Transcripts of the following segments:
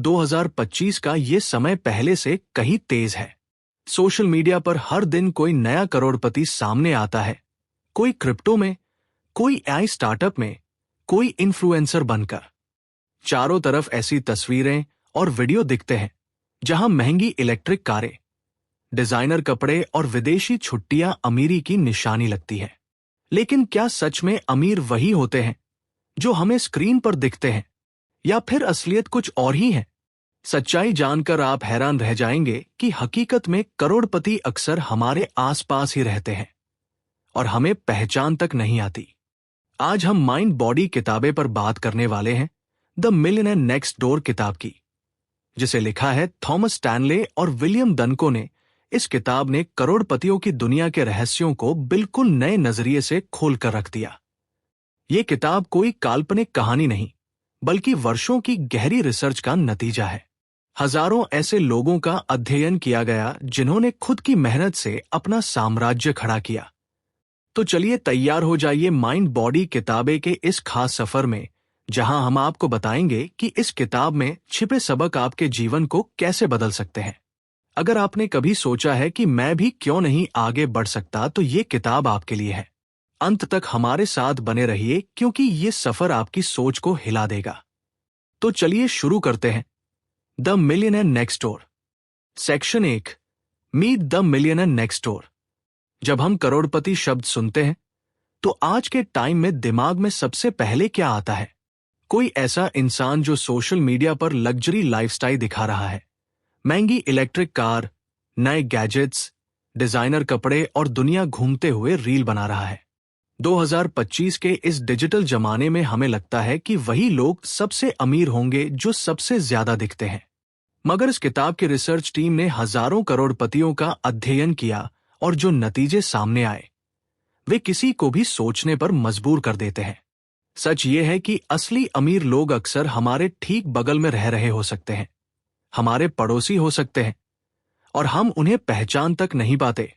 2025 का ये समय पहले से कहीं तेज है। सोशल मीडिया पर हर दिन कोई नया करोड़पति सामने आता है, कोई क्रिप्टो में, कोई एआई स्टार्टअप में, कोई इन्फ्लुएंसर बनकर। चारों तरफ ऐसी तस्वीरें और वीडियो दिखते हैं जहां महंगी इलेक्ट्रिक कारें, डिजाइनर कपड़े और विदेशी छुट्टियां अमीरी की निशानी लगती है। लेकिन क्या सच में अमीर वही होते हैं जो हमें स्क्रीन पर दिखते हैं, या फिर असलियत कुछ और ही है? सच्चाई जानकर आप हैरान रह जाएंगे कि हकीकत में करोड़पति अक्सर हमारे आसपास ही रहते हैं और हमें पहचान तक नहीं आती। आज हम माइंड बॉडी किताबें पर बात करने वाले हैं, द मिलियनेयर नेक्स्ट डोर किताब की, जिसे लिखा है थॉमस स्टैनले और विलियम डनको ने। इस किताब ने करोड़पतियों की दुनिया के रहस्यों को बिल्कुल नए नजरिए से खोलकर रख दिया। ये किताब कोई काल्पनिक कहानी नहीं, बल्कि वर्षों की गहरी रिसर्च का नतीजा है। हजारों ऐसे लोगों का अध्ययन किया गया जिन्होंने खुद की मेहनत से अपना साम्राज्य खड़ा किया। तो चलिए तैयार हो जाइए माइंड बॉडी किताबें के इस खास सफर में, जहां हम आपको बताएंगे कि इस किताब में छिपे सबक आपके जीवन को कैसे बदल सकते हैं। अगर आपने कभी सोचा है कि मैं भी क्यों नहीं आगे बढ़ सकता, तो ये किताब आपके लिए है। अंत तक हमारे साथ बने रहिए, क्योंकि ये सफर आपकी सोच को हिला देगा। तो चलिए शुरू करते हैं। The millionaire next door. Section 1, meet the millionaire next door. जब हम करोड़पति शब्द सुनते हैं तो आज के टाइम में दिमाग में सबसे पहले क्या आता है? कोई ऐसा इंसान जो सोशल मीडिया पर लग्जरी लाइफस्टाइल दिखा रहा है, महंगी इलेक्ट्रिक कार, नए गैजेट्स, डिजाइनर कपड़े और दुनिया घूमते हुए रील बना रहा है। 2025 के इस डिजिटल जमाने में हमें लगता है कि वही लोग सबसे अमीर होंगे जो सबसे ज्यादा दिखते हैं। मगर इस किताब की रिसर्च टीम ने हजारों करोड़पतियों का अध्ययन किया और जो नतीजे सामने आए वे किसी को भी सोचने पर मजबूर कर देते हैं। सच ये है कि असली अमीर लोग अक्सर हमारे ठीक बगल में रह रहे हो सकते हैं, हमारे पड़ोसी हो सकते हैं, और हम उन्हें पहचान तक नहीं पाते।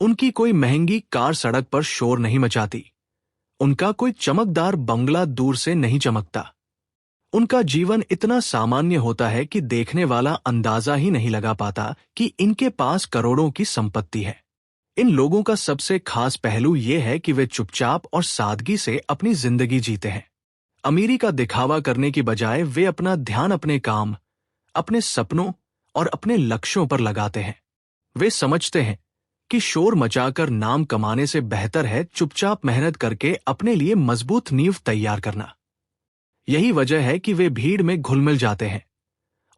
उनकी कोई महंगी कार सड़क पर शोर नहीं मचाती, उनका कोई चमकदार बंगला दूर से नहीं चमकता। उनका जीवन इतना सामान्य होता है कि देखने वाला अंदाजा ही नहीं लगा पाता कि इनके पास करोड़ों की संपत्ति है। इन लोगों का सबसे खास पहलू यह है कि वे चुपचाप और सादगी से अपनी जिंदगी जीते हैं। अमीरी का दिखावा करने की बजाय वे अपना ध्यान अपने काम, अपने सपनों और अपने लक्ष्यों पर लगाते हैं। वे समझते हैं कि शोर मचाकर नाम कमाने से बेहतर है चुपचाप मेहनत करके अपने लिए मजबूत नींव तैयार करना। यही वजह है कि वे भीड़ में घुल मिल जाते हैं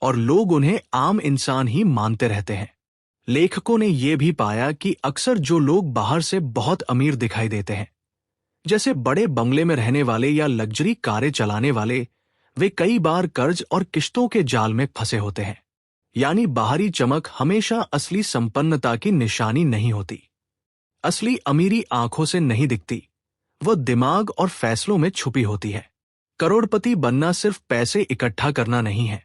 और लोग उन्हें आम इंसान ही मानते रहते हैं। लेखकों ने यह भी पाया कि अक्सर जो लोग बाहर से बहुत अमीर दिखाई देते हैं, जैसे बड़े बंगले में रहने वाले या लग्जरी कारें चलाने वाले, वे कई बार कर्ज और किश्तों के जाल में फंसे होते हैं। यानी बाहरी चमक हमेशा असली संपन्नता की निशानी नहीं होती। असली अमीरी आंखों से नहीं दिखती, वह दिमाग और फैसलों में छुपी होती है। करोड़पति बनना सिर्फ पैसे इकट्ठा करना नहीं है,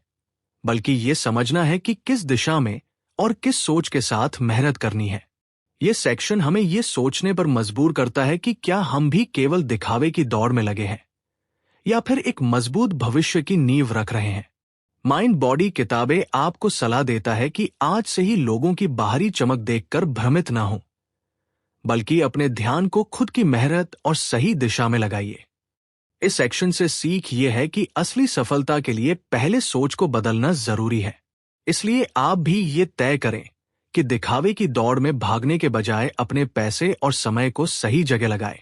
बल्कि ये समझना है कि किस दिशा में और किस सोच के साथ मेहनत करनी है। ये सेक्शन हमें ये सोचने पर मजबूर करता है कि क्या हम भी केवल दिखावे की दौड़ में लगे हैं या फिर एक मजबूत भविष्य की नींव रख रहे हैं। माइंड बॉडी किताबें आपको सलाह देता है कि आज से ही लोगों की बाहरी चमक देखकर भ्रमित ना हो, बल्कि अपने ध्यान को खुद की मेहनत और सही दिशा में लगाइए। इस सेक्शन से सीख ये है कि असली सफलता के लिए पहले सोच को बदलना जरूरी है। इसलिए आप भी ये तय करें कि दिखावे की दौड़ में भागने के बजाय अपने पैसे और समय को सही जगह लगाएं।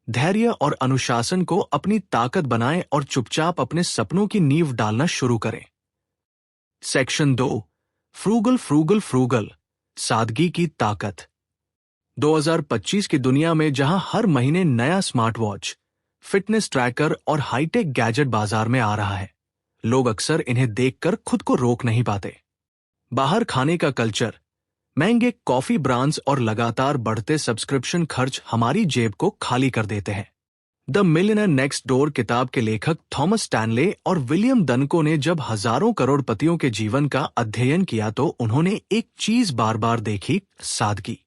धैर्य और अनुशासन को अपनी ताकत बनाएं और चुपचाप अपने सपनों की नींव डालना शुरू करें। सेक्शन 2, फ्रूगल फ्रूगल फ्रूगल, सादगी की ताकत। 2025 की दुनिया में जहां हर महीने नया स्मार्ट वॉच, फिटनेस ट्रैकर और हाईटेक गैजेट बाजार में आ रहा है, लोग अक्सर इन्हें देखकर खुद को रोक नहीं पाते। बाहर खाने का कल्चर, महंगे कॉफी ब्रांड्स और लगातार बढ़ते सब्सक्रिप्शन खर्च हमारी जेब को खाली कर देते हैं। द मिलियनेयर नेक्स्ट डोर किताब के लेखक थॉमस स्टैनले और विलियम डनको ने जब हजारों करोड़पतियों के जीवन का अध्ययन किया तो उन्होंने एक चीज बार बार देखी, सादगी।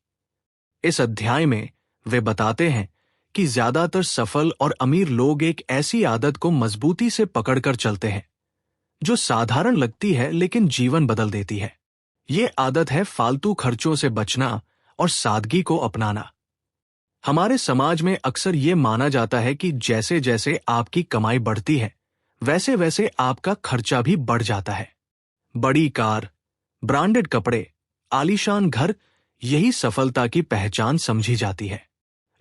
इस अध्याय में वे बताते हैं कि ज्यादातर सफल और अमीर लोग एक ऐसी आदत को मजबूती से पकड़कर चलते हैं जो साधारण लगती है लेकिन जीवन बदल देती है। ये आदत है फालतू खर्चों से बचना और सादगी को अपनाना। हमारे समाज में अक्सर ये माना जाता है कि जैसे जैसे आपकी कमाई बढ़ती है, वैसे वैसे आपका खर्चा भी बढ़ जाता है। बड़ी कार, ब्रांडेड कपड़े, आलीशान घर, यही सफलता की पहचान समझी जाती है।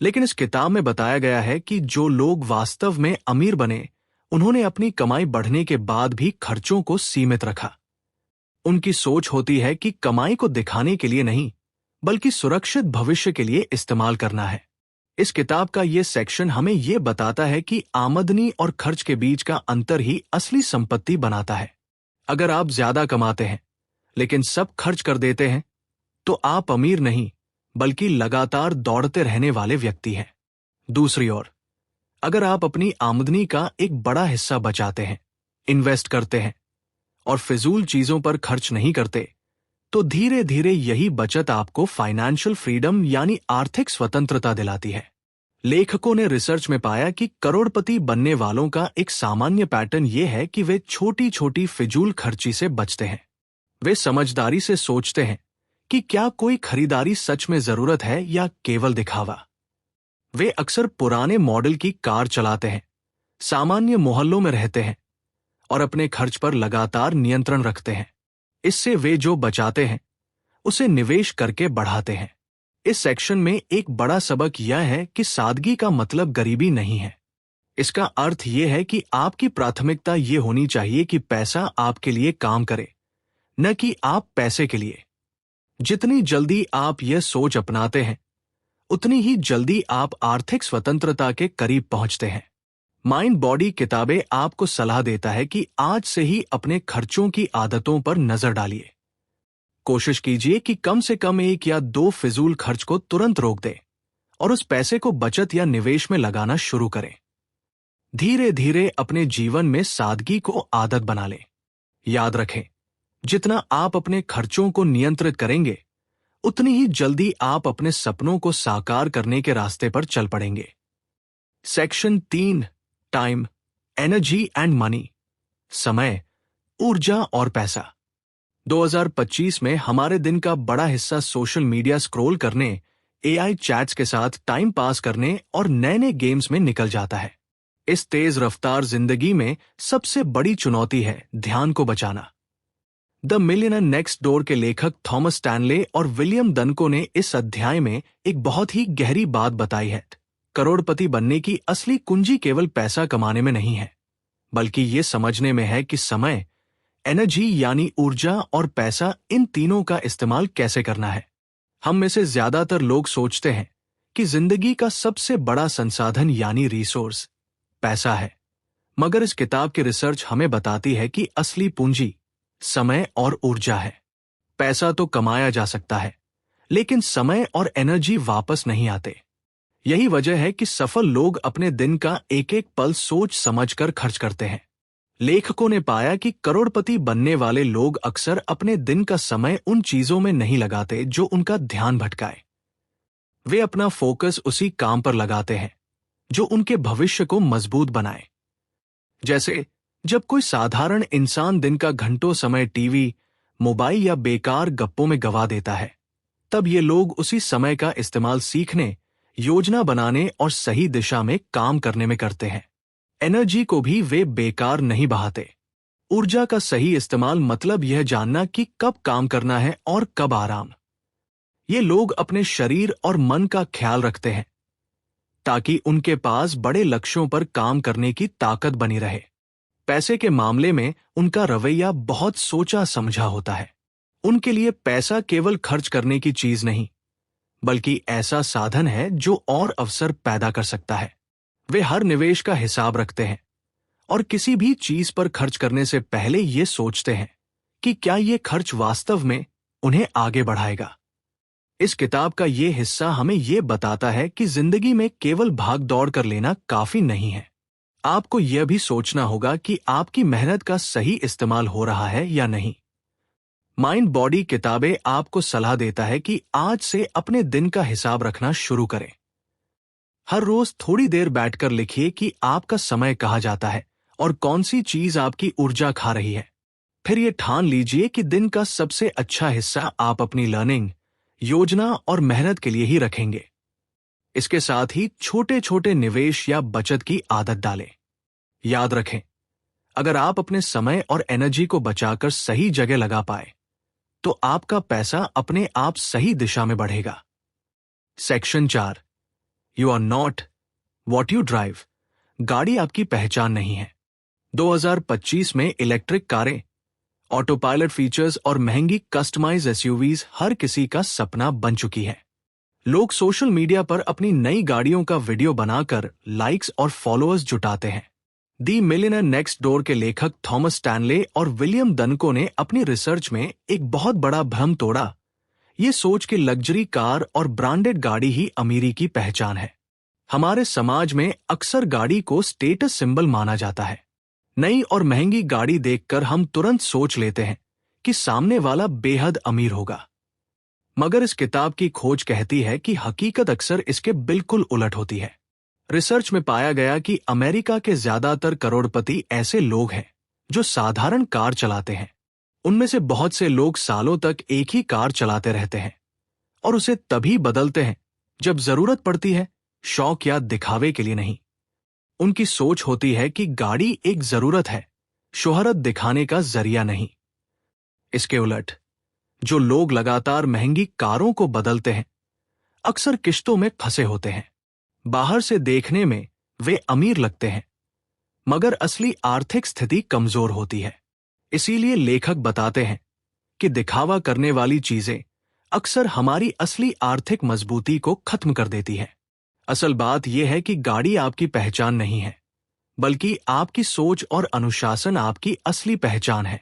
लेकिन इस किताब में बताया गया है कि जो लोग वास्तव में अमीर बने, उन्होंने अपनी कमाई बढ़ने के बाद भी खर्चों को सीमित रखा। उनकी सोच होती है कि कमाई को दिखाने के लिए नहीं, बल्कि सुरक्षित भविष्य के लिए इस्तेमाल करना है। इस किताब का ये सेक्शन हमें ये बताता है कि आमदनी और खर्च के बीच का अंतर ही असली संपत्ति बनाता है। अगर आप ज्यादा कमाते हैं लेकिन सब खर्च कर देते हैं, तो आप अमीर नहीं, बल्कि लगातार दौड़ते रहने वाले व्यक्ति हैं। दूसरी ओर, अगर आप अपनी आमदनी का एक बड़ा हिस्सा बचाते हैं, इन्वेस्ट करते हैं और फिजूल चीजों पर खर्च नहीं करते, तो धीरे धीरे यही बचत आपको फाइनेंशियल फ्रीडम यानी आर्थिक स्वतंत्रता दिलाती है। लेखकों ने रिसर्च में पाया कि करोड़पति बनने वालों का एक सामान्य पैटर्न यह है कि वे छोटी छोटी फिजूल खर्ची से बचते हैं। वे समझदारी से सोचते हैं कि क्या कोई खरीदारी सच में जरूरत है या केवल दिखावा। वे अक्सर पुराने मॉडल की कार चलाते हैं, सामान्य मोहल्लों में रहते हैं और अपने खर्च पर लगातार नियंत्रण रखते हैं। इससे वे जो बचाते हैं उसे निवेश करके बढ़ाते हैं। इस सेक्शन में एक बड़ा सबक यह है कि सादगी का मतलब गरीबी नहीं है। इसका अर्थ यह है कि आपकी प्राथमिकता ये होनी चाहिए कि पैसा आपके लिए काम करे, न कि आप पैसे के लिए। जितनी जल्दी आप यह सोच अपनाते हैं, उतनी ही जल्दी आप आर्थिक स्वतंत्रता के करीब पहुंचते हैं। माइंड बॉडी किताबें आपको सलाह देता है कि आज से ही अपने खर्चों की आदतों पर नजर डालिए। कोशिश कीजिए कि कम से कम 1 या 2 फिजूल खर्च को तुरंत रोक दें और उस पैसे को बचत या निवेश में लगाना शुरू करें। धीरे धीरे अपने जीवन में सादगी को आदत बना लें। याद रखें, जितना आप अपने खर्चों को नियंत्रित करेंगे, उतनी ही जल्दी आप अपने सपनों को साकार करने के रास्ते पर चल पड़ेंगे। Section 3, time, energy and money, समय, ऊर्जा और पैसा। 2025 में हमारे दिन का बड़ा हिस्सा सोशल मीडिया स्क्रॉल करने, एआई चैट्स के साथ टाइम पास करने और नए नए गेम्स में निकल जाता है। इस तेज रफ्तार जिंदगी में सबसे बड़ी चुनौती है ध्यान को बचाना। द मिलियनेयर नेक्स्ट डोर के लेखक थॉमस स्टैनले और विलियम दनको ने इस अध्याय में एक बहुत ही गहरी बात बताई है। करोड़पति बनने की असली कुंजी केवल पैसा कमाने में नहीं है, बल्कि ये समझने में है कि समय, एनर्जी यानी ऊर्जा और पैसा, इन तीनों का इस्तेमाल कैसे करना है। हम में से ज्यादातर लोग सोचते हैं कि जिंदगी का सबसे बड़ा संसाधन यानी रिसोर्स पैसा है, मगर इस किताब की रिसर्च हमें बताती है कि असली पूंजी समय और ऊर्जा है। पैसा तो कमाया जा सकता है, लेकिन समय और एनर्जी वापस नहीं आते। यही वजह है कि सफल लोग अपने दिन का एक एक पल सोच समझकर खर्च करते हैं। लेखकों ने पाया कि करोड़पति बनने वाले लोग अक्सर अपने दिन का समय उन चीजों में नहीं लगाते जो उनका ध्यान भटकाए। वे अपना फोकस उसी काम पर लगाते हैं जो उनके भविष्य को मजबूत बनाए। जैसे जब कोई साधारण इंसान दिन का घंटों समय टीवी, मोबाइल या बेकार गप्पों में गवा देता है, तब ये लोग उसी समय का इस्तेमाल सीखने, योजना बनाने और सही दिशा में काम करने में करते हैं। एनर्जी को भी वे बेकार नहीं बहाते। ऊर्जा का सही इस्तेमाल मतलब यह जानना कि कब काम करना है और कब आराम। ये लोग अपने शरीर और मन का ख्याल रखते हैं ताकि उनके पास बड़े लक्ष्यों पर काम करने की ताकत बनी रहे। पैसे के मामले में उनका रवैया बहुत सोचा समझा होता है। उनके लिए पैसा केवल खर्च करने की चीज नहीं, बल्कि ऐसा साधन है जो और अवसर पैदा कर सकता है। वे हर निवेश का हिसाब रखते हैं और किसी भी चीज पर खर्च करने से पहले ये सोचते हैं कि क्या ये खर्च वास्तव में उन्हें आगे बढ़ाएगा। इस किताब का ये हिस्सा हमें ये बताता है कि जिंदगी में केवल भाग दौड़ कर लेना काफी नहीं है। आपको यह भी सोचना होगा कि आपकी मेहनत का सही इस्तेमाल हो रहा है या नहीं। माइंड बॉडी किताबें आपको सलाह देता है कि आज से अपने दिन का हिसाब रखना शुरू करें। हर रोज थोड़ी देर बैठकर लिखिए कि आपका समय कहाँ जाता है और कौन सी चीज आपकी ऊर्जा खा रही है। फिर ये ठान लीजिए कि दिन का सबसे अच्छा हिस्सा आप अपनी लर्निंग, योजना और मेहनत के लिए ही रखेंगे। इसके साथ ही छोटे छोटे निवेश या बचत की आदत डालें। याद रखें, अगर आप अपने समय और एनर्जी को बचाकर सही जगह लगा पाए तो आपका पैसा अपने आप सही दिशा में बढ़ेगा। Section 4, you are not what you drive. गाड़ी आपकी पहचान नहीं है। 2025 में इलेक्ट्रिक कारें, ऑटो पायलट फीचर्स और महंगी कस्टमाइज एसयूवीज हर किसी का सपना बन चुकी है। लोग सोशल मीडिया पर अपनी नई गाड़ियों का वीडियो बनाकर लाइक्स और फॉलोअर्स जुटाते हैं। दी मिलियनेयर नेक्स्ट डोर के लेखक थॉमस स्टैनले और विलियम दनको ने अपनी रिसर्च में एक बहुत बड़ा भ्रम तोड़ा, ये सोच कि लग्जरी कार और ब्रांडेड गाड़ी ही अमीरी की पहचान है। हमारे समाज में अक्सर गाड़ी को स्टेटस सिंबल माना जाता है। नई और महंगी गाड़ी देखकर हम तुरंत सोच लेते हैं कि सामने वाला बेहद अमीर होगा। मगर इस किताब की खोज कहती है कि हकीकत अक्सर इसके बिल्कुल उलट होती है। रिसर्च में पाया गया कि अमेरिका के ज्यादातर करोड़पति ऐसे लोग हैं जो साधारण कार चलाते हैं। उनमें से बहुत से लोग सालों तक एक ही कार चलाते रहते हैं और उसे तभी बदलते हैं जब जरूरत पड़ती है, शौक या दिखावे के लिए नहीं। उनकी सोच होती है कि गाड़ी एक जरूरत है, शोहरत दिखाने का जरिया नहीं। इसके उलट जो लोग लगातार महंगी कारों को बदलते हैं अक्सर किश्तों में फंसे होते हैं। बाहर से देखने में वे अमीर लगते हैं मगर असली आर्थिक स्थिति कमजोर होती है। इसीलिए लेखक बताते हैं कि दिखावा करने वाली चीजें अक्सर हमारी असली आर्थिक मजबूती को खत्म कर देती है। असल बात यह है कि गाड़ी आपकी पहचान नहीं है, बल्कि आपकी सोच और अनुशासन आपकी असली पहचान है।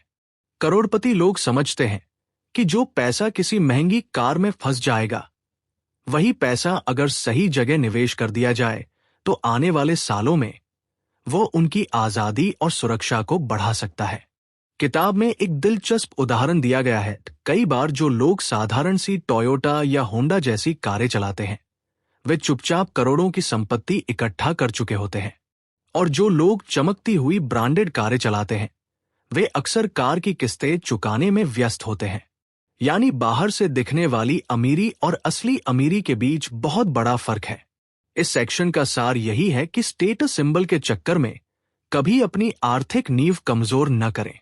करोड़पति लोग समझते हैं कि जो पैसा किसी महंगी कार में फंस जाएगा, वही पैसा अगर सही जगह निवेश कर दिया जाए तो आने वाले सालों में वो उनकी आजादी और सुरक्षा को बढ़ा सकता है। किताब में एक दिलचस्प उदाहरण दिया गया है। कई बार जो लोग साधारण सी टोयोटा या होंडा जैसी कारें चलाते हैं वे चुपचाप करोड़ों की संपत्ति इकट्ठा कर चुके होते हैं, और जो लोग चमकती हुई ब्रांडेड कारें चलाते हैं वे अक्सर कार की किस्तें चुकाने में व्यस्त होते हैं। यानी बाहर से दिखने वाली अमीरी और असली अमीरी के बीच बहुत बड़ा फर्क है। इस सेक्शन का सार यही है कि स्टेटस सिंबल के चक्कर में कभी अपनी आर्थिक नींव कमजोर न करें।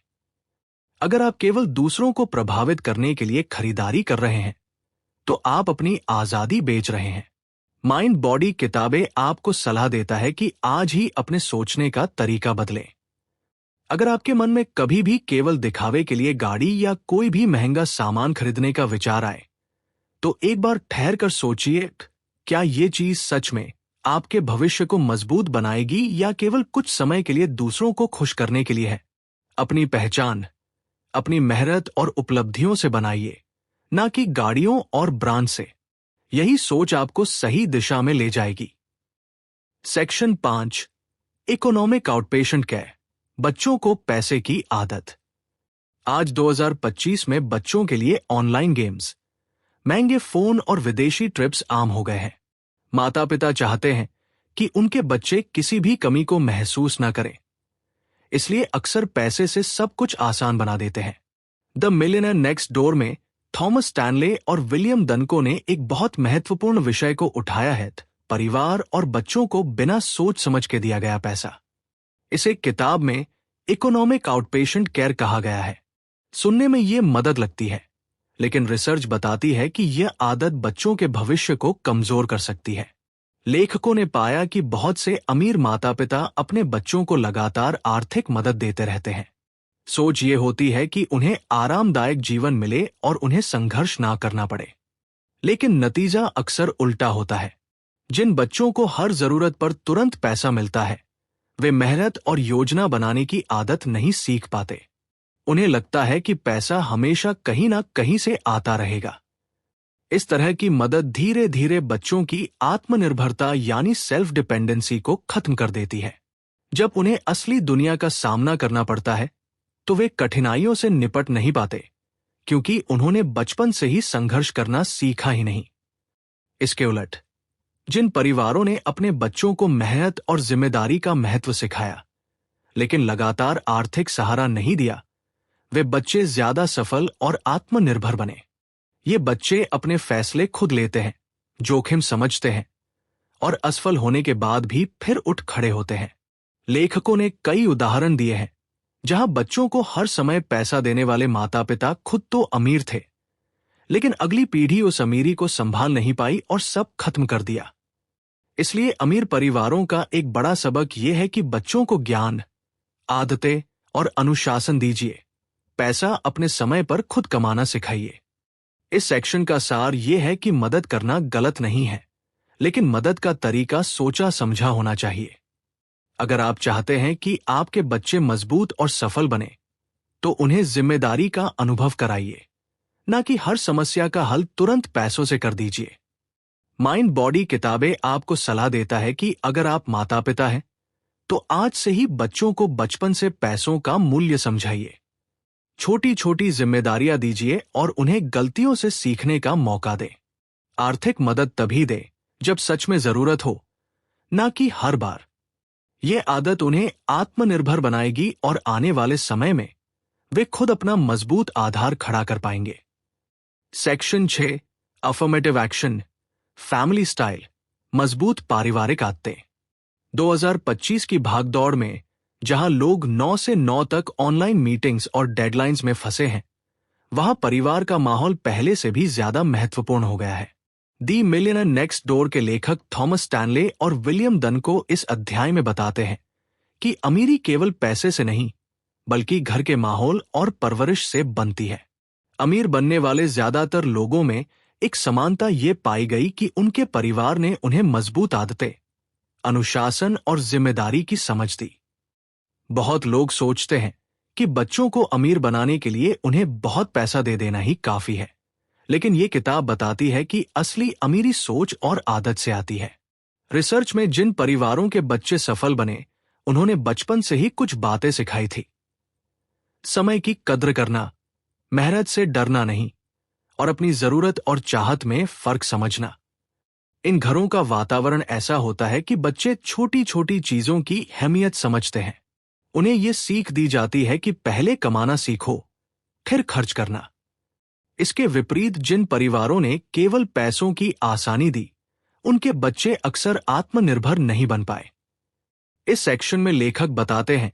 अगर आप केवल दूसरों को प्रभावित करने के लिए खरीदारी कर रहे हैं तो आप अपनी आजादी बेच रहे हैं। माइंड बॉडी किताबें आपको सलाह देता है कि आज ही अपने सोचने का तरीका बदलें। अगर आपके मन में कभी भी केवल दिखावे के लिए गाड़ी या कोई भी महंगा सामान खरीदने का विचार आए तो एक बार ठहर कर सोचिए, क्या ये चीज सच में आपके भविष्य को मजबूत बनाएगी या केवल कुछ समय के लिए दूसरों को खुश करने के लिए है। अपनी पहचान अपनी मेहनत और उपलब्धियों से बनाइए, ना कि गाड़ियों और ब्रांड से। यही सोच आपको सही दिशा में ले जाएगी। सेक्शन 5, इकोनॉमिक आउटपेशेंट केयर, बच्चों को पैसे की आदत। आज 2025 में बच्चों के लिए ऑनलाइन गेम्स, महंगे फोन और विदेशी ट्रिप्स आम हो गए हैं। माता पिता चाहते हैं कि उनके बच्चे किसी भी कमी को महसूस ना करें, इसलिए अक्सर पैसे से सब कुछ आसान बना देते हैं। द मिलियनेयर नेक्स्ट डोर में थॉमस स्टैनले और विलियम दनको ने एक बहुत महत्वपूर्ण विषय को उठाया है, परिवार और बच्चों को बिना सोच समझ के दिया गया पैसा। इसे किताब में इकोनॉमिक आउटपेशेंट केयर कहा गया है। सुनने में ये मदद लगती है, लेकिन रिसर्च बताती है कि यह आदत बच्चों के भविष्य को कमजोर कर सकती है। लेखकों ने पाया कि बहुत से अमीर माता पिता अपने बच्चों को लगातार आर्थिक मदद देते रहते हैं। सोच ये होती है कि उन्हें आरामदायक जीवन मिले और उन्हें संघर्ष ना करना पड़े, लेकिन नतीजा अक्सर उल्टा होता है। जिन बच्चों को हर जरूरत पर तुरंत पैसा मिलता है वे मेहनत और योजना बनाने की आदत नहीं सीख पाते। उन्हें लगता है कि पैसा हमेशा कहीं ना कहीं से आता रहेगा। इस तरह की मदद धीरे धीरे बच्चों की आत्मनिर्भरता यानी सेल्फ डिपेंडेंसी को खत्म कर देती है। जब उन्हें असली दुनिया का सामना करना पड़ता है तो वे कठिनाइयों से निपट नहीं पाते, क्योंकि उन्होंने बचपन से ही संघर्ष करना सीखा ही नहीं। इसके उलट जिन परिवारों ने अपने बच्चों को मेहनत और जिम्मेदारी का महत्व सिखाया लेकिन लगातार आर्थिक सहारा नहीं दिया, वे बच्चे ज्यादा सफल और आत्मनिर्भर बने। ये बच्चे अपने फैसले खुद लेते हैं, जोखिम समझते हैं और असफल होने के बाद भी फिर उठ खड़े होते हैं। लेखकों ने कई उदाहरण दिए हैं जहां बच्चों को हर समय पैसा देने वाले माता पिता खुद तो अमीर थे, लेकिन अगली पीढ़ी उस अमीरी को संभाल नहीं पाई और सब खत्म कर दिया। इसलिए अमीर परिवारों का एक बड़ा सबक यह है कि बच्चों को ज्ञान, आदतें और अनुशासन दीजिए। पैसा अपने समय पर खुद कमाना सिखाइए। इस सेक्शन का सार यह है कि मदद करना गलत नहीं है, लेकिन मदद का तरीका सोचा समझा होना चाहिए। अगर आप चाहते हैं कि आपके बच्चे मजबूत और सफल बने, तो उन्हें जिम्मेदारी का अनुभव कराइए, ना कि हर समस्या का हल तुरंत पैसों से कर दीजिए। माइंड बॉडी किताबें आपको सलाह देता है कि अगर आप माता पिता हैं, तो आज से ही बच्चों को बचपन से पैसों का मूल्य समझाइए। छोटी छोटी जिम्मेदारियां दीजिए और उन्हें गलतियों से सीखने का मौका दें। आर्थिक मदद तभी दें जब सच में जरूरत हो, ना कि हर बार। यह आदत उन्हें आत्मनिर्भर बनाएगी और आने वाले समय में वे खुद अपना मजबूत आधार खड़ा कर पाएंगे। Section 6, affirmative action, family style, मजबूत पारिवारिक आदतें। 2025 की भागदौड़ में जहां लोग 9 से 9 तक ऑनलाइन मीटिंग्स और डेडलाइंस में फंसे हैं, वहां परिवार का माहौल पहले से भी ज्यादा महत्वपूर्ण हो गया है। दी मिलियनर नेक्स्ट डोर के लेखक थॉमस स्टैनले और विलियम डनको इस अध्याय में बताते हैं कि अमीरी केवल पैसे से नहीं, बल्कि घर के माहौल और परवरिश से बनती है। अमीर बनने वाले ज्यादातर लोगों में एक समानता ये पाई गई कि उनके परिवार ने उन्हें मजबूत आदतें, अनुशासन और जिम्मेदारी की समझ दी। बहुत लोग सोचते हैं कि बच्चों को अमीर बनाने के लिए उन्हें बहुत पैसा दे देना ही काफी है, लेकिन ये किताब बताती है कि असली अमीरी सोच और आदत से आती है। रिसर्च में जिन परिवारों के बच्चे सफल बने, उन्होंने बचपन से ही कुछ बातें सिखाई थी। समय की कद्र करना, मेहनत से डरना नहीं और अपनी जरूरत और चाहत में फर्क समझना। इन घरों का वातावरण ऐसा होता है कि बच्चे छोटी छोटी चीजों की अहमियत समझते हैं। उन्हें ये सीख दी जाती है कि पहले कमाना सीखो, फिर खर्च करना। इसके विपरीत जिन परिवारों ने केवल पैसों की आसानी दी, उनके बच्चे अक्सर आत्मनिर्भर नहीं बन पाए। इस सेक्शन में लेखक बताते हैं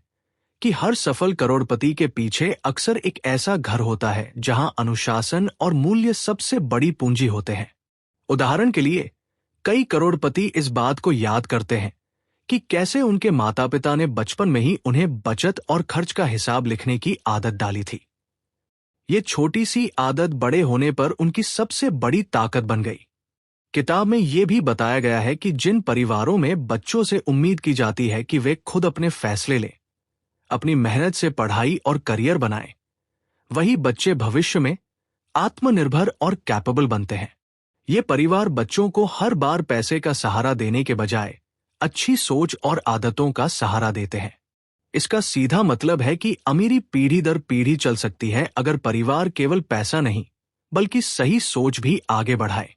कि हर सफल करोड़पति के पीछे अक्सर एक ऐसा घर होता है जहां अनुशासन और मूल्य सबसे बड़ी पूंजी होते हैं। उदाहरण के लिए, कई करोड़पति इस बात को याद करते हैं कि कैसे उनके माता पिता ने बचपन में ही उन्हें बचत और खर्च का हिसाब लिखने की आदत डाली थी। ये छोटी सी आदत बड़े होने पर उनकी सबसे बड़ी ताकत बन गई। किताब में यह भी बताया गया है कि जिन परिवारों में बच्चों से उम्मीद की जाती है कि वे खुद अपने फैसले लें, अपनी मेहनत से पढ़ाई और करियर बनाएं, वही बच्चे भविष्य में आत्मनिर्भर और कैपेबल बनते हैं। ये परिवार बच्चों को हर बार पैसे का सहारा देने के बजाय अच्छी सोच और आदतों का सहारा देते हैं। इसका सीधा मतलब है कि अमीरी पीढ़ी दर पीढ़ी चल सकती है अगर परिवार केवल पैसा नहीं, बल्कि सही सोच भी आगे बढ़ाए।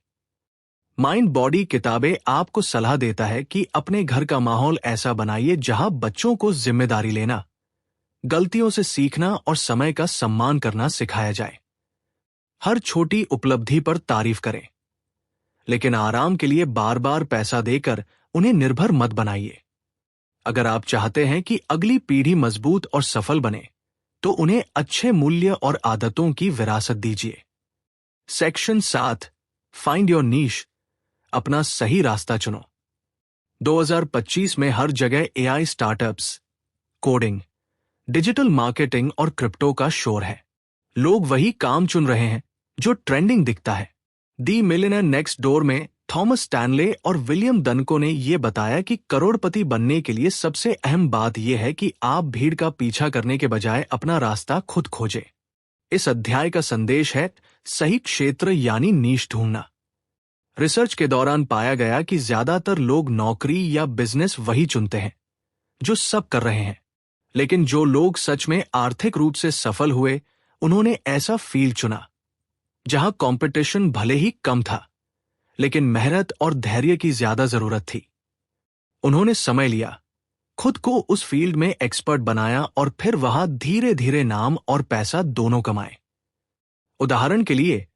माइंड बॉडी किताबें आपको सलाह देता है कि अपने घर का माहौल ऐसा बनाइए जहां बच्चों को जिम्मेदारी लेना, गलतियों से सीखना और समय का सम्मान करना सिखाया जाए। हर छोटी उपलब्धि पर तारीफ करें, लेकिन आराम के लिए बार बार पैसा देकर उन्हें निर्भर मत बनाइए। अगर आप चाहते हैं कि अगली पीढ़ी मजबूत और सफल बने, तो उन्हें अच्छे मूल्य और आदतों की विरासत दीजिए। सेक्शन 7, फाइंड योर नीश, अपना सही रास्ता चुनो। 2025 में हर जगह AI startups, coding, digital marketing और क्रिप्टो का शोर है। लोग वही काम चुन रहे हैं जो ट्रेंडिंग दिखता है। दी मिलियनर नेक्स्ट डोर में थॉमस स्टैनले और विलियम डनको ने यह बताया कि करोड़पति बनने के लिए सबसे अहम बात यह है कि आप भीड़ का पीछा करने के बजाय अपना रास्ता खुद खोजें। इस अध्याय का संदेश है सही क्षेत्र यानी नीश ढूंढना। रिसर्च के दौरान पाया गया कि ज्यादातर लोग नौकरी या बिजनेस वही चुनते हैं जो सब कर रहे हैं, लेकिन जो लोग सच में आर्थिक रूप से सफल हुए, उन्होंने ऐसा फील्ड चुना जहां कंपटीशन भले ही कम था, लेकिन मेहनत और धैर्य की ज्यादा जरूरत थी। उन्होंने समय लिया, खुद को उस फील्ड में एक्सपर्ट बनाया और फिर वहां धीरे धीरे नाम और पैसा दोनों कमाए। उदाहरण के लिए,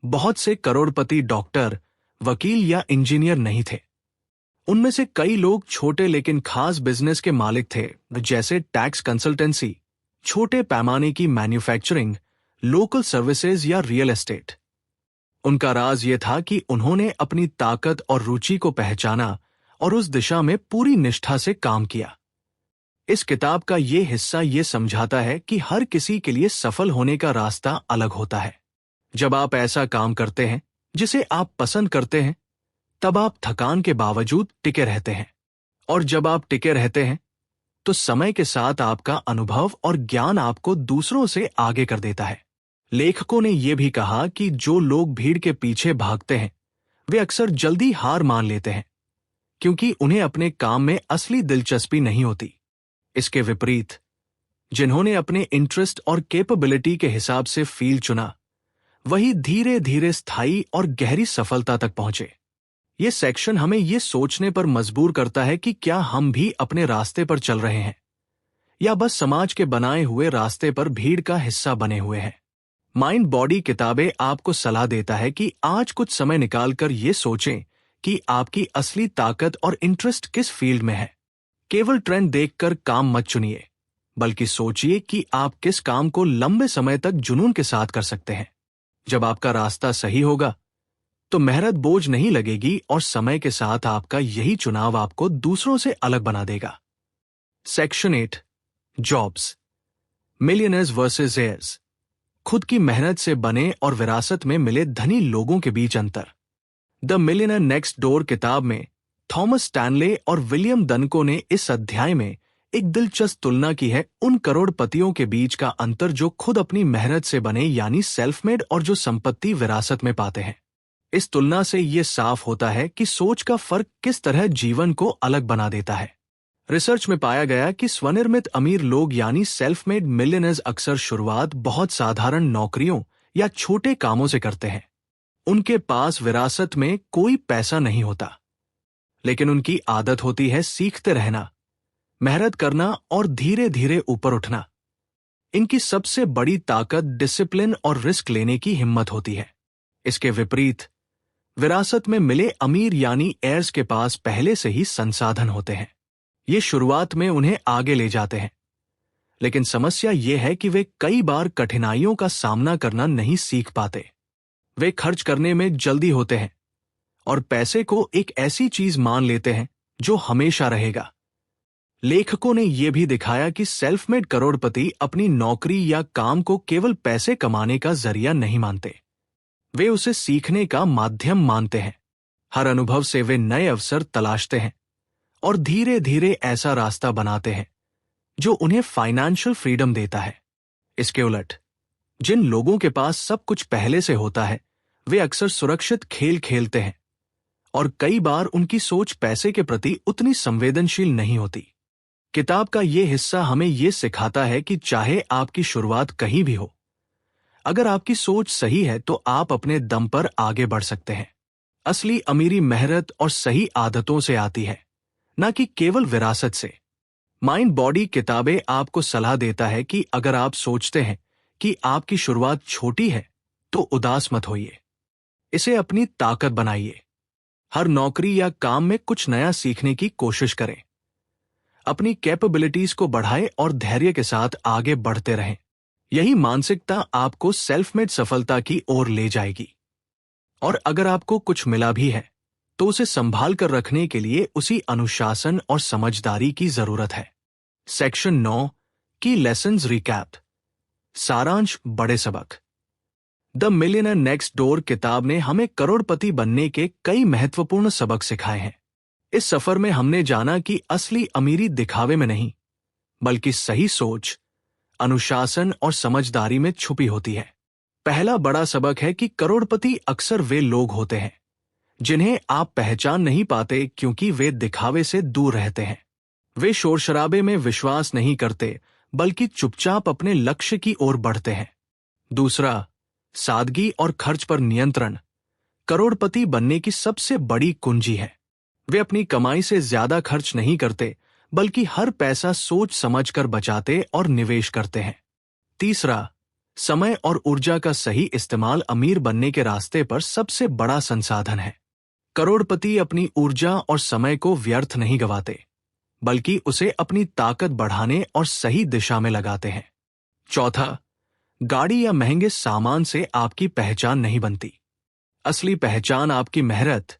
बहुत से करोड़पति डॉक्टर, वकील या इंजीनियर नहीं थे। उनमें से कई लोग छोटे लेकिन खास बिजनेस के मालिक थे, जैसे टैक्स कंसल्टेंसी, छोटे पैमाने की मैन्युफैक्चरिंग, लोकल सर्विसेज या रियल एस्टेट। उनका राज ये था कि उन्होंने अपनी ताकत और रुचि को पहचाना और उस दिशा में पूरी निष्ठा से काम किया। इस किताब का ये हिस्सा ये समझाता है कि हर किसी के लिए सफल होने का रास्ता अलग होता है। जब आप ऐसा काम करते हैं जिसे आप पसंद करते हैं, तब आप थकान के बावजूद टिके रहते हैं, और जब आप टिके रहते हैं तो समय के साथ आपका अनुभव और ज्ञान आपको दूसरों से आगे कर देता है। लेखकों ने यह भी कहा कि जो लोग भीड़ के पीछे भागते हैं वे अक्सर जल्दी हार मान लेते हैं, क्योंकि उन्हें अपने काम में असली दिलचस्पी नहीं होती। इसके विपरीत, जिन्होंने अपने इंटरेस्ट और कैपेबिलिटी के हिसाब से फील्ड चुना, वही धीरे धीरे स्थायी और गहरी सफलता तक पहुंचे। ये सेक्शन हमें ये सोचने पर मजबूर करता है कि क्या हम भी अपने रास्ते पर चल रहे हैं या बस समाज के बनाए हुए रास्ते पर भीड़ का हिस्सा बने हुए हैं। माइंड बॉडी किताबें आपको सलाह देता है कि आज कुछ समय निकालकर ये सोचें कि आपकी असली ताकत और इंटरेस्ट किस फील्ड में है। केवल ट्रेंड देखकर काम मत चुनिए, बल्कि सोचिए कि आप किस काम को लंबे समय तक जुनून के साथ कर सकते हैं। जब आपका रास्ता सही होगा तो मेहनत बोझ नहीं लगेगी और समय के साथ आपका यही चुनाव आपको दूसरों से अलग बना देगा। Section 8, jobs, millionaires versus hairs. खुद की मेहनत से बने और विरासत में मिले धनी लोगों के बीच अंतर। द मिलियनर नेक्स्ट डोर किताब में थॉमस स्टैनले और विलियम दनको ने इस अध्याय में एक दिलचस्प तुलना की है उन करोड़पतियों के बीच का अंतर जो खुद अपनी मेहनत से बने यानी सेल्फ मेड, और जो संपत्ति विरासत में पाते हैं। इस तुलना से ये साफ होता है कि सोच का फर्क किस तरह जीवन को अलग बना देता है। रिसर्च में पाया गया कि स्वनिर्मित अमीर लोग यानी सेल्फ मेड मिलियनर्स अक्सर शुरुआत बहुत साधारण नौकरियों या छोटे कामों से करते हैं। उनके पास विरासत में कोई पैसा नहीं होता, लेकिन उनकी आदत होती है सीखते रहना, मेहनत करना और धीरे धीरे ऊपर उठना। इनकी सबसे बड़ी ताकत डिसिप्लिन और रिस्क लेने की हिम्मत होती है। इसके विपरीत, विरासत में मिले अमीर यानी एयर्स के पास पहले से ही संसाधन होते हैं। ये शुरुआत में उन्हें आगे ले जाते हैं, लेकिन समस्या ये है कि वे कई बार कठिनाइयों का सामना करना नहीं सीख पाते। वे खर्च करने में जल्दी होते हैं और पैसे को एक ऐसी चीज मान लेते हैं जो हमेशा रहेगा। लेखकों ने यह भी दिखाया कि सेल्फ मेड करोड़पति अपनी नौकरी या काम को केवल पैसे कमाने का जरिया नहीं मानते, वे उसे सीखने का माध्यम मानते हैं। हर अनुभव से वे नए अवसर तलाशते हैं और धीरे धीरे ऐसा रास्ता बनाते हैं जो उन्हें फाइनेंशियल फ्रीडम देता है। इसके उलट, जिन लोगों के पास सब कुछ पहले से होता है, वे अक्सर सुरक्षित खेल खेलते हैं और कई बार उनकी सोच पैसे के प्रति उतनी संवेदनशील नहीं होती। किताब का ये हिस्सा हमें ये सिखाता है कि चाहे आपकी शुरुआत कहीं भी हो, अगर आपकी सोच सही है तो आप अपने दम पर आगे बढ़ सकते हैं। असली अमीरी मेहनत और सही आदतों से आती है, न कि केवल विरासत से। माइंड बॉडी किताबें आपको सलाह देता है कि अगर आप सोचते हैं कि आपकी शुरुआत छोटी है तो उदास मत होइए, इसे अपनी ताकत बनाइए। हर नौकरी या काम में कुछ नया सीखने की कोशिश करें, अपनी कैपेबिलिटीज को बढ़ाएं और धैर्य के साथ आगे बढ़ते रहें। यही मानसिकता आपको सेल्फ मेड सफलता की ओर ले जाएगी। और अगर आपको कुछ मिला भी है तो उसे संभाल कर रखने के लिए उसी अनुशासन और समझदारी की जरूरत है। सेक्शन 9 की लेसन्स रिकैप, सारांश, बड़े सबक। द मिलियनर नेक्स्ट डोर किताब ने हमें करोड़पति बनने के कई महत्वपूर्ण सबक सिखाए हैं। इस सफर में हमने जाना कि असली अमीरी दिखावे में नहीं, बल्कि सही सोच, अनुशासन और समझदारी में छुपी होती है। पहला बड़ा सबक है कि करोड़पति अक्सर वे लोग होते हैं जिन्हें आप पहचान नहीं पाते क्योंकि वे दिखावे से दूर रहते हैं। वे शोर शराबे में विश्वास नहीं करते, बल्कि चुपचाप अपने लक्ष्य की ओर बढ़ते हैं। दूसरा, सादगी और खर्च पर नियंत्रण करोड़पति बनने की सबसे बड़ी कुंजी है। वे अपनी कमाई से ज्यादा खर्च नहीं करते, बल्कि हर पैसा सोच समझकर बचाते और निवेश करते हैं। तीसरा, समय और ऊर्जा का सही इस्तेमाल अमीर बनने के रास्ते पर सबसे बड़ा संसाधन है। करोड़पति अपनी ऊर्जा और समय को व्यर्थ नहीं गवाते, बल्कि उसे अपनी ताकत बढ़ाने और सही दिशा में लगाते हैं। चौथा, गाड़ी या महंगे सामान से आपकी पहचान नहीं बनती। असली पहचान आपकी मेहनत,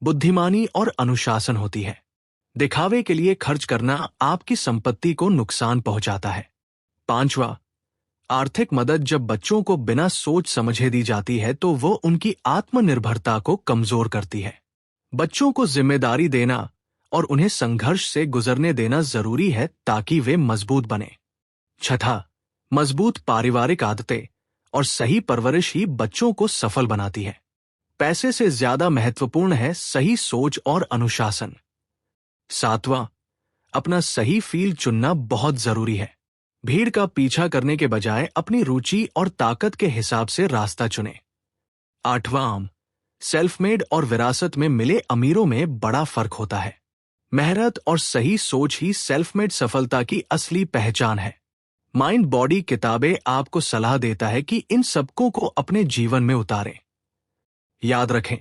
बुद्धिमानी और अनुशासन होती है। दिखावे के लिए खर्च करना आपकी संपत्ति को नुकसान पहुंचाता है। पांचवा, आर्थिक मदद जब बच्चों को बिना सोच समझे दी जाती है तो वो उनकी आत्मनिर्भरता को कमजोर करती है। बच्चों को जिम्मेदारी देना और उन्हें संघर्ष से गुजरने देना जरूरी है ताकि वे मजबूत बने। छठा, मजबूत पारिवारिक आदतें और सही परवरिश ही बच्चों को सफल बनाती है। पैसे से ज्यादा महत्वपूर्ण है सही सोच और अनुशासन। सातवां, अपना सही फील्ड चुनना बहुत जरूरी है। भीड़ का पीछा करने के बजाय अपनी रुचि और ताकत के हिसाब से रास्ता चुनें। आठवां, सेल्फ मेड और विरासत में मिले अमीरों में बड़ा फर्क होता है। मेहनत और सही सोच ही सेल्फ मेड सफलता की असली पहचान है। माइंड बॉडी किताबें आपको सलाह देता है कि इन सबकों को अपने जीवन में उतारें। याद रखें,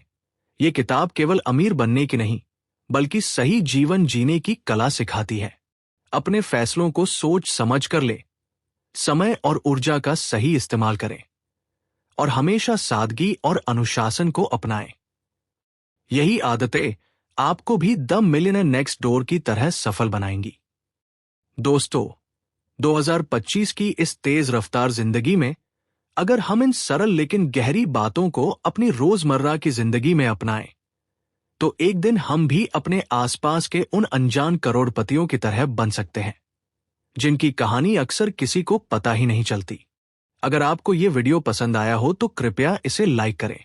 ये किताब केवल अमीर बनने की नहीं, बल्कि सही जीवन जीने की कला सिखाती है। अपने फैसलों को सोच समझ कर ले, समय और ऊर्जा का सही इस्तेमाल करें और हमेशा सादगी और अनुशासन को अपनाएं। यही आदतें आपको भी द मिलियनेयर नेक्स्ट डोर की तरह सफल बनाएंगी। दोस्तों, 2025 की इस तेज रफ्तार जिंदगी में अगर हम इन सरल लेकिन गहरी बातों को अपनी रोजमर्रा की जिंदगी में अपनाएं, तो एक दिन हम भी अपने आसपास के उन अनजान करोड़पतियों की तरह बन सकते हैं, जिनकी कहानी अक्सर किसी को पता ही नहीं चलती। अगर आपको ये वीडियो पसंद आया हो तो कृपया इसे लाइक करें,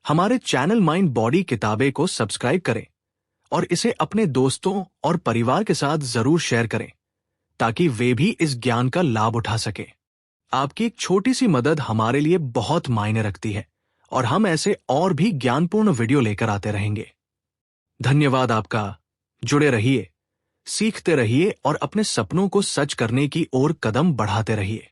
हमारे चैनल माइंड बॉडी किताबें को सब्सक्राइब करें और इसे अपने दोस्तों और परिवार के साथ जरूर शेयर करें ताकि वे भी इस ज्ञान का लाभ उठा सके। आपकी एक छोटी सी मदद हमारे लिए बहुत मायने रखती है और हम ऐसे और भी ज्ञानपूर्ण वीडियो लेकर आते रहेंगे। धन्यवाद आपका। जुड़े रहिए, सीखते रहिए और अपने सपनों को सच करने की ओर कदम बढ़ाते रहिए।